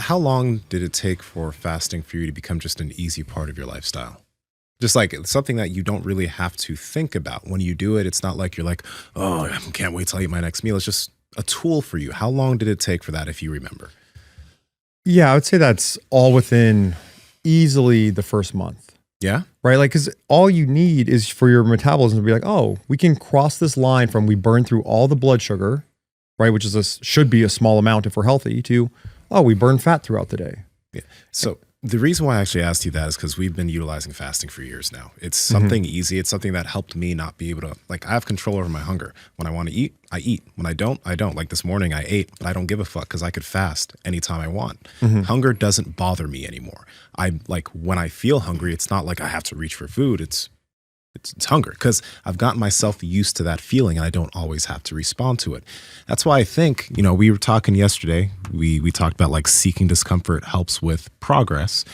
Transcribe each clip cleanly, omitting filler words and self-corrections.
how long did it take for fasting for you to become just an easy part of your lifestyle? Just like something that you don't really have to think about. When you do it, it's not like you're like, oh, I can't wait till I eat my next meal. It's just a tool for you. How long did it take for that, if you remember? Yeah, I would say that's all within easily the first month. Yeah? Right? Like, because all you need is for your metabolism to be like, oh, we can cross this line from we burn through all the blood sugar, right? Which is should be a small amount if we're healthy, to, oh, we burn fat throughout the day. Yeah. So the reason why I actually asked you that is because we've been utilizing fasting for years now. It's something easy. It's something that helped me not be able to, like, I have control over my hunger. When I want to eat, I eat. When I don't, I don't. Like this morning I ate, but I don't give a fuck because I could fast anytime I want. Hunger doesn't bother me anymore. I like when I feel hungry, it's not like I have to reach for food. It's hunger because I've gotten myself used to that feeling and I don't always have to respond to it. That's why I think, we were talking yesterday, we talked about like seeking discomfort helps with progress.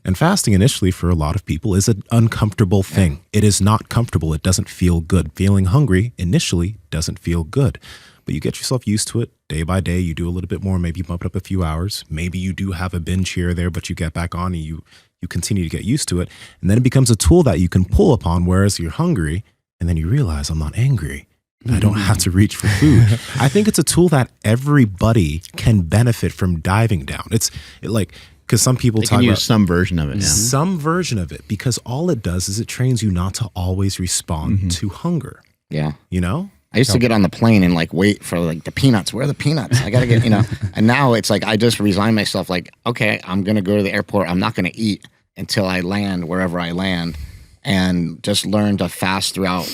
And fasting initially for a lot of people is an uncomfortable thing. It is not comfortable. It doesn't feel good. Feeling hungry initially doesn't feel good. But you get yourself used to it day by day. You do a little bit more, maybe you bump it up a few hours. Maybe you do have a binge here or there, but you get back on and you continue to get used to it. And then it becomes a tool that you can pull upon, whereas you're hungry and then you realize I'm not angry. I don't have to reach for food. I think it's a tool that everybody can benefit from diving down. Because some people they talk can about use some version of it. Yeah. Some version of it, because all it does is it trains you not to always respond to hunger. Yeah. I used to get on the plane and like wait for like the peanuts. Where are the peanuts? I got to get, and now it's like I just resign myself like, okay, I'm going to go to the airport. I'm not going to eat until I land wherever I land, and just learn to fast throughout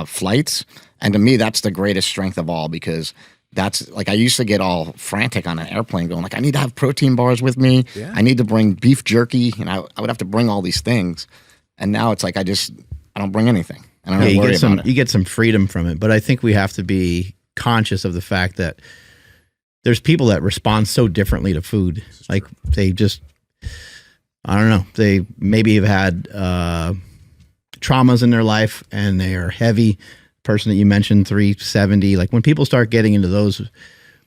flights. And to me, that's the greatest strength of all, because that's like I used to get all frantic on an airplane going like, I need to have protein bars with me. Yeah. I need to bring beef jerky. And I would have to bring all these things. And now it's like I don't bring anything. And I don't worry about it. You get some freedom from it. But I think we have to be conscious of the fact that there's people that respond so differently to food. Like they just, I don't know, they maybe have had traumas in their life and they are heavy. Person that you mentioned, 370, like when people start getting into those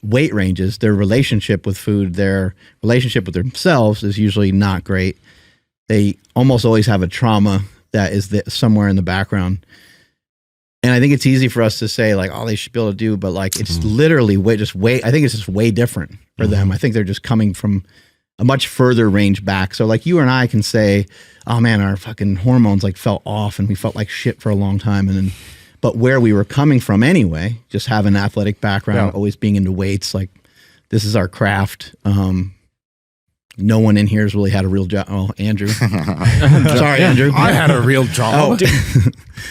weight ranges, their relationship with food, their relationship with themselves is usually not great. They almost always have a trauma that is somewhere in the background. And I think it's easy for us to say like, oh, they should be able to do, but like it's literally I think it's just way different for them. I think they're just coming from a much further range back. So like you and I can say, oh man, our fucking hormones like felt off and we felt like shit for a long time. But where we were coming from anyway, just having an athletic background, always being into weights, like this is our craft. No one in here has really had a real job. Oh, Andrew. Sorry, Andrew. I had a real job.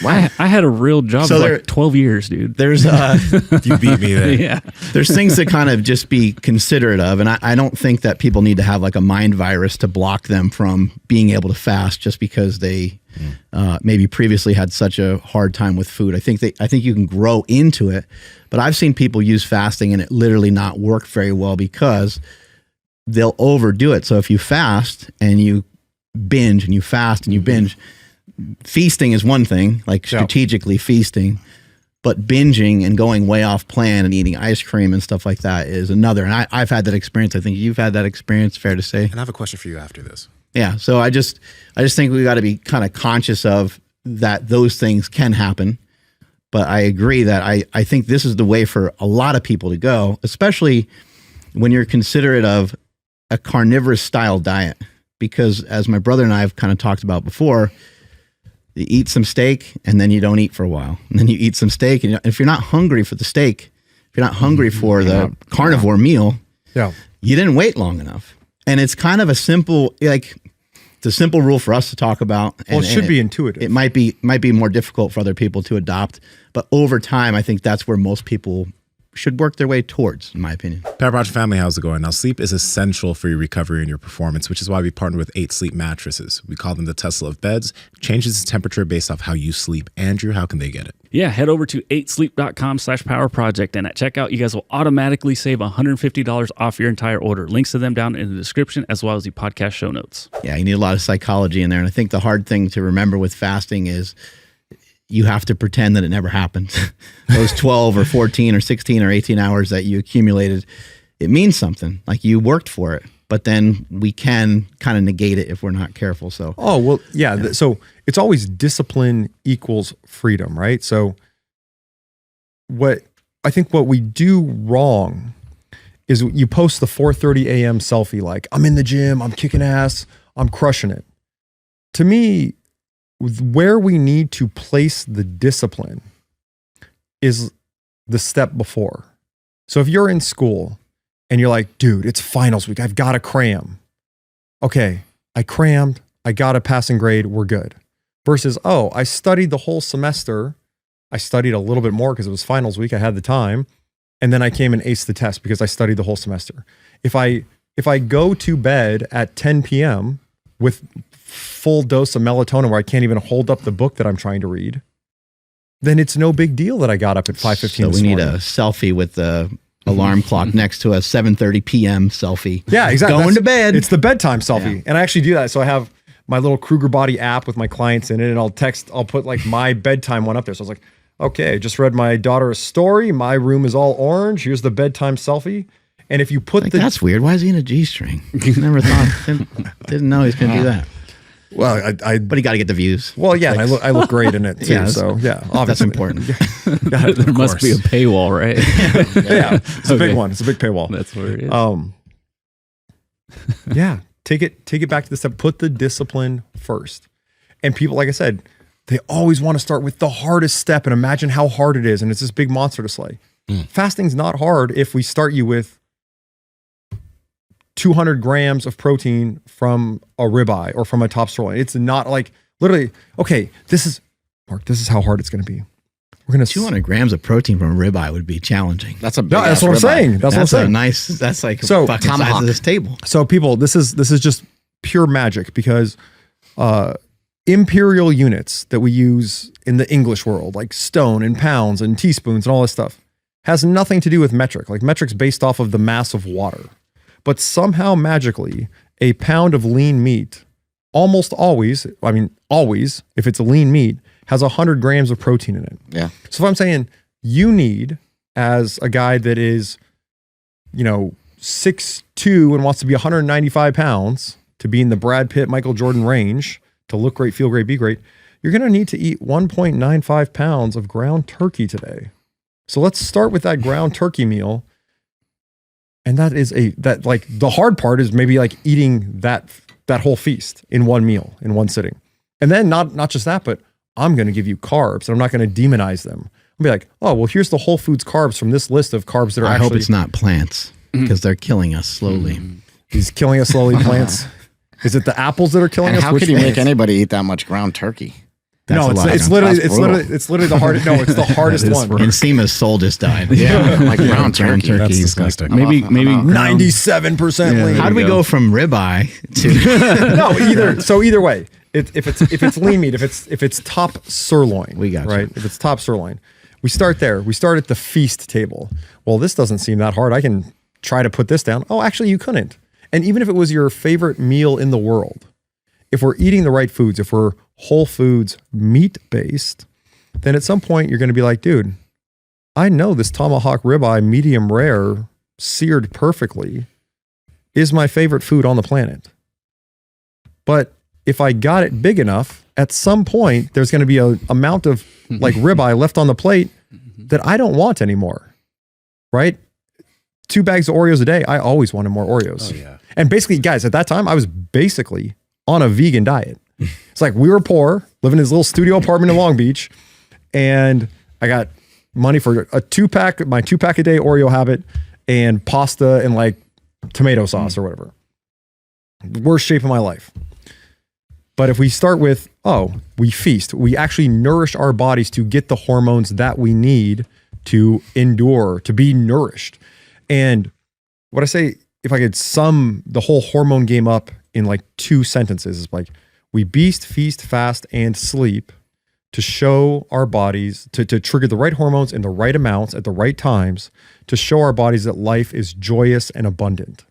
I had a real job for like 12 years, dude. There's you beat me there. Yeah. There's things to kind of just be considerate of. And I don't think that people need to have like a mind virus to block them from being able to fast just because they maybe previously had such a hard time with food. I think you can grow into it, but I've seen people use fasting and it literally not work very well because they'll overdo it. So if you fast and you binge and you fast and you binge, feasting is one thing, like strategically feasting, but binging and going way off plan and eating ice cream and stuff like that is another. And I've had that experience. I think you've had that experience, fair to say. And I have a question for you after this. Yeah. So I just think we got to be kind of conscious of that. Those things can happen, but I agree that I think this is the way for a lot of people to go, especially when you're considerate of a carnivorous style diet, because as my brother and I have kind of talked about before, you eat some steak and then you don't eat for a while. And then you eat some steak. And if you're not hungry for the steak, if you're not hungry for the carnivore meal, you didn't wait long enough. And it's kind of a simple, it's a simple rule for us to talk about. Well, it should be intuitive. It might be more difficult for other people to adopt, but over time, I think that's where most people should work their way towards, in my opinion. Power Project family, how's it going? Now, sleep is essential for your recovery and your performance, which is why we partner with 8 Sleep mattresses. We call them the Tesla of beds. Changes its temperature based off how you sleep. Andrew, how can they get it? Yeah, head over to 8sleep.com/powerproject, and at checkout, you guys will automatically save $150 off your entire order. Links to them down in the description, as well as the podcast show notes. Yeah, you need a lot of psychology in there, and I think the hard thing to remember with fasting is you have to pretend that it never happened. Those 12 or 14 or 16 or 18 hours that you accumulated, it means something. Like you worked for it. but then we can kind of negate it if we're not careful. So, Oh, well, yeah. So it's always discipline equals freedom, right? So what we do wrong is you post the 4:30 a.m. selfie like, I'm in the gym, I'm kicking ass, I'm crushing it. To me, where we need to place the discipline is the step before. So if you're in school and you're like, dude, it's finals week, I've got to cram. Okay, I crammed, I got a passing grade, we're good. Versus, oh, I studied the whole semester. I studied a little bit more because it was finals week, I had the time. And then I came and aced the test because I studied the whole semester. If I go to bed at 10 p.m. with full dose of melatonin where I can't even hold up the book that I'm trying to read, then it's no big deal that I got up at 5:15 so we need a selfie with the alarm clock next to a 7:30 p.m. selfie. Yeah, exactly. Going to bed. It's the bedtime selfie. And I actually do that. So I have my little Kruger Body app with my clients in it, and I'll put like my bedtime one up there. So I was like, okay, just read my daughter a story. My room is all orange. Here's the bedtime selfie. And if you put that's weird. Why is he in a G-string? Never thought. Didn't know he's gonna do that. Well, But he got to get the views. well, yeah, and I look great in it too. Yeah, so yeah, obviously. That's important. There must be a paywall, right? Yeah, it's a big Okay. one. It's a big paywall. That's where it is. Yeah, take it back to the step. Put the discipline first. And people, like I said, they always want to start with the hardest step and imagine how hard it is, and it's this big monster to slay. Fasting's not hard if we start you with 200 grams of protein from a ribeye or from a top sirloin. It's not like literally, okay, this is how hard it's going to be. We're going to 200 grams of protein from a ribeye would be challenging. That's a big No, that's what I'm ribeye. saying. That's what I'm saying. That's like So, fucking size tomahawk. of this table. So people, this is just pure magic because imperial units that we use in the English world, like stone and pounds and teaspoons and all this stuff, has nothing to do with metric. Like metric's based off of the mass of water. But somehow magically, a pound of lean meat almost always, if it's a lean meat, has 100 grams of protein in it. Yeah. So if I'm saying you need, as a guy that is, 6'2" and wants to be 195 pounds to be in the Brad Pitt, Michael Jordan range, to look great, feel great, be great, you're going to need to eat 1.95 pounds of ground turkey today. So let's start with that ground turkey meal. And that is the hard part is maybe like eating that whole feast in one meal, in one sitting. And then not just that, but I'm going to give you carbs and I'm not going to demonize them. I'll be like, oh, well, here's the whole foods carbs from this list of carbs that are I actually. hope it's not plants because they're killing us slowly. He's killing us slowly, plants. Is it the apples that are killing And us? how could you make anybody eat that much ground turkey? No, it's literally the hardest. No, it's the hardest one. And Nsima's soul just died. Yeah, like ground turkey. That's Turkey's disgusting. like- maybe 97% lean. How do we go from ribeye to No, either way, if it's lean meat, if it's top sirloin, We got you. right. If it's top sirloin, we start there. We start at the feast table. Well, this doesn't seem that hard. I can try to put this down. Oh, actually, you couldn't. And even if it was your favorite meal in the world, if we're eating the right foods, if we're whole foods meat based, then at some point you're going to be like, dude, I know this tomahawk ribeye, medium rare, seared perfectly, is my favorite food on the planet. But if I got it big enough, at some point there's going to be a amount of like ribeye left on the plate that I don't want anymore. Right? 2 bags of Oreos a day. I always wanted more Oreos. Oh, yeah. And basically, guys, at that time, I was basically on a vegan diet. It's like we were poor, living in this little studio apartment in Long Beach, and I got money for my 2-pack a day Oreo habit and pasta and like tomato sauce or whatever. Worst shape of my life. But if we start with, we feast, we actually nourish our bodies to get the hormones that we need to endure, to be nourished. And what I say, if I could sum the whole hormone game up in like 2 sentences, is like, we beast, feast, fast, and sleep to show our bodies, to trigger the right hormones in the right amounts at the right times, to show our bodies that life is joyous and abundant.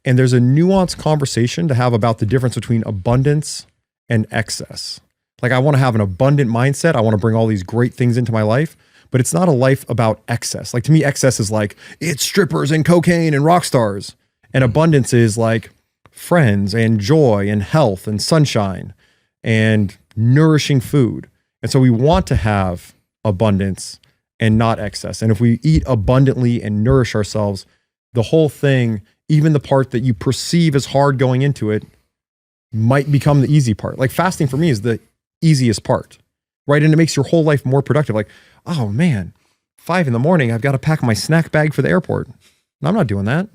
And there's a nuanced conversation to have about the difference between abundance and excess. Like, I want to have an abundant mindset. I want to bring all these great things into my life, but it's not a life about excess. Like, to me, excess is like, it's strippers and cocaine and rock stars. And abundance is like friends and joy and health and sunshine and nourishing food. And so we want to have abundance and not excess. And if we eat abundantly and nourish ourselves, the whole thing, even the part that you perceive as hard going into it, might become the easy part. Like fasting for me is the easiest part, right? And it makes your whole life more productive. Like, oh man, 5 a.m, I've got to pack my snack bag for the airport. And I'm not doing that,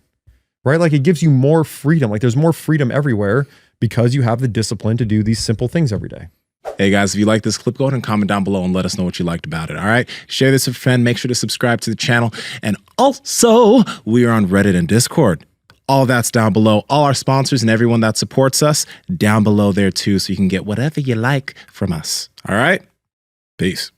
right? Like it gives you more freedom. Like there's more freedom everywhere because you have the discipline to do these simple things every day. Hey guys, if you like this clip, go ahead and comment down below and let us know what you liked about it. All right. Share this with a friend. Make sure to subscribe to the channel. And also, we are on Reddit and Discord. All that's down below. All our sponsors and everyone that supports us down below there too. So you can get whatever you like from us. All right. Peace.